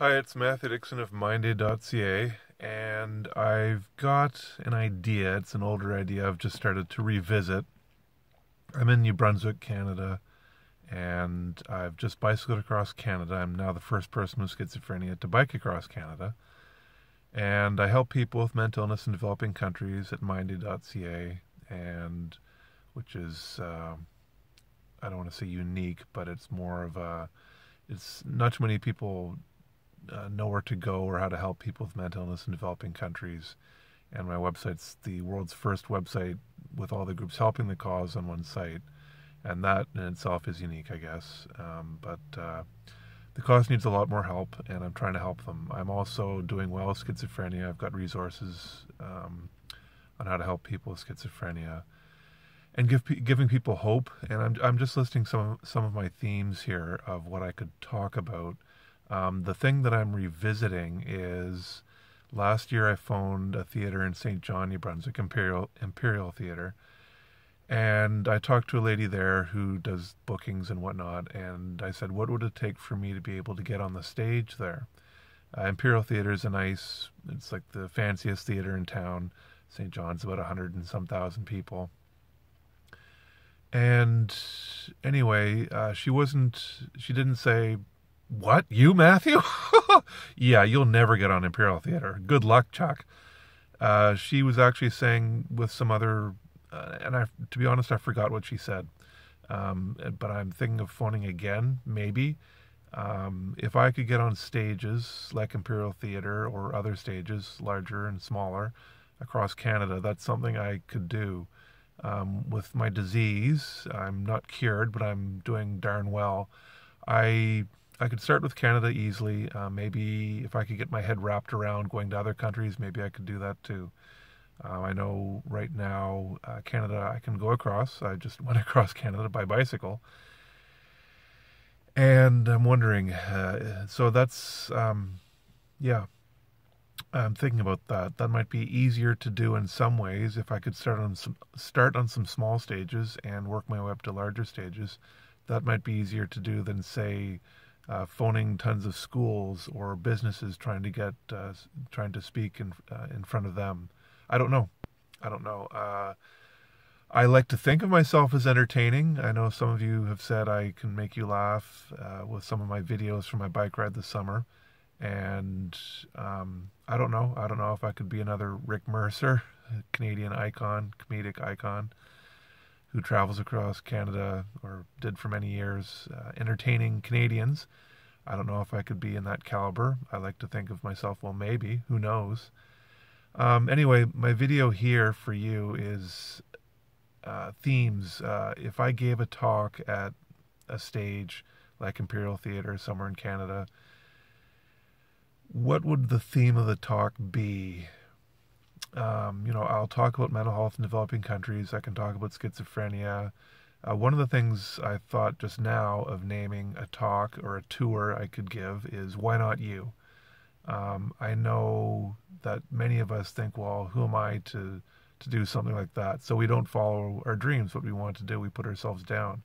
Hi, it's Matthew Dixon of mindaid.ca, and I've got an idea. It's an older idea I've just started to revisit. I'm in New Brunswick, Canada, and I've just bicycled across Canada. I'm now the first person with schizophrenia to bike across Canada, and I help people with mental illness in developing countries at mindaid.ca, and which is, I don't want to say unique, but it's more of it's not too many people know where to go or how to help people with mental illness in developing countries. And my website's the world's first website with all the groups helping the cause on one site. And that in itself is unique, I guess. But the cause needs a lot more help, and I'm trying to help them. I'm also doing well with schizophrenia. I've got resources on how to help people with schizophrenia and giving people hope. And I'm just listing some of my themes here of what I could talk about. The thing that I'm revisiting is last year I phoned a theater in St. John, New Brunswick, Imperial Theatre, and I talked to a lady there who does bookings and whatnot, and I said, what would it take for me to be able to get on the stage there? Imperial Theatre is it's like the fanciest theater in town. St. John's about 100 and some thousand people. And anyway, she didn't say, "What, you, Matthew?" Yeah, you'll never get on Imperial Theatre. Good luck, Chuck. She was actually saying with some other, and to be honest, I forgot what she said. But I'm thinking of phoning again, maybe. If I could get on stages like Imperial Theatre or other stages, larger and smaller, across Canada, that's something I could do. With my disease, I'm not cured, but I'm doing darn well. I could start with Canada easily. Maybe if I could get my head wrapped around going to other countries, maybe I could do that too. I know right now, Canada, I can go across. I just went across Canada by bicycle. And I'm wondering, so that's, yeah, I'm thinking about that. That might be easier to do in some ways if I could start on some small stages and work my way up to larger stages. That might be easier to do than, say, phoning tons of schools or businesses trying to speak in front of them. I don't know. I like to think of myself as entertaining. I know some of you have said I can make you laugh with some of my videos from my bike ride this summer. And I don't know. I don't know if I could be another Rick Mercer, Canadian icon, comedic icon, who travels across Canada, or did for many years, entertaining Canadians. I don't know if I could be in that caliber. I like to think of myself, well, maybe, who knows. Anyway, my video here for you is themes. If I gave a talk at a stage like Imperial Theatre somewhere in Canada, what would the theme of the talk be? I'll talk about mental health in developing countries. I can talk about schizophrenia. One of the things I thought just now of naming a talk or a tour I could give is, why not you? I know that many of us think, well, who am I to do something like that? So we don't follow our dreams, what we want to do. We put ourselves down.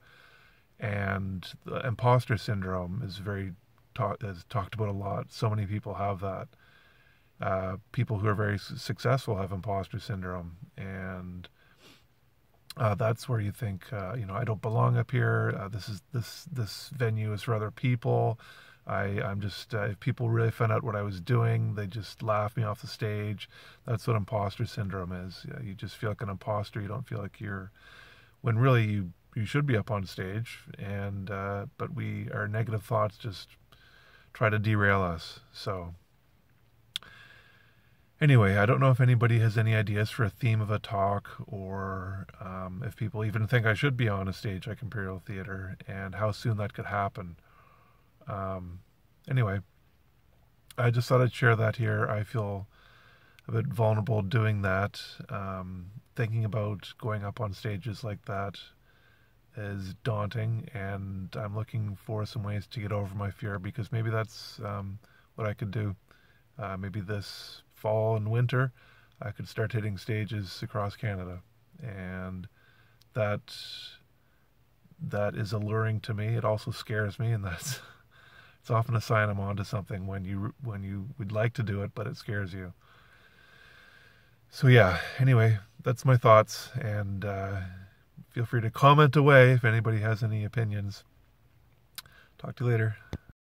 And the imposter syndrome is is talked about a lot. So many people have that. People who are very successful have imposter syndrome, and that's where you think, I don't belong up here. This venue is for other people. I'm just if people really found out what I was doing, they just laugh me off the stage. That's what imposter syndrome is. You just feel like an imposter. You don't feel like when really you should be up on stage, and but our negative thoughts just try to derail us. So anyway, I don't know if anybody has any ideas for a theme of a talk, or if people even think I should be on a stage like Imperial Theatre, and how soon that could happen. Anyway, I just thought I'd share that here. I feel a bit vulnerable doing that. Thinking about going up on stages like that is daunting, and I'm looking for some ways to get over my fear, because maybe that's what I could do. Maybe this fall and winter I could start hitting stages across Canada, and that is alluring to me. It also scares me, and that's It's often a sign I'm onto something when you would like to do it, but it scares you. So yeah, anyway, that's my thoughts, and feel free to comment away if anybody has any opinions. Talk to you later.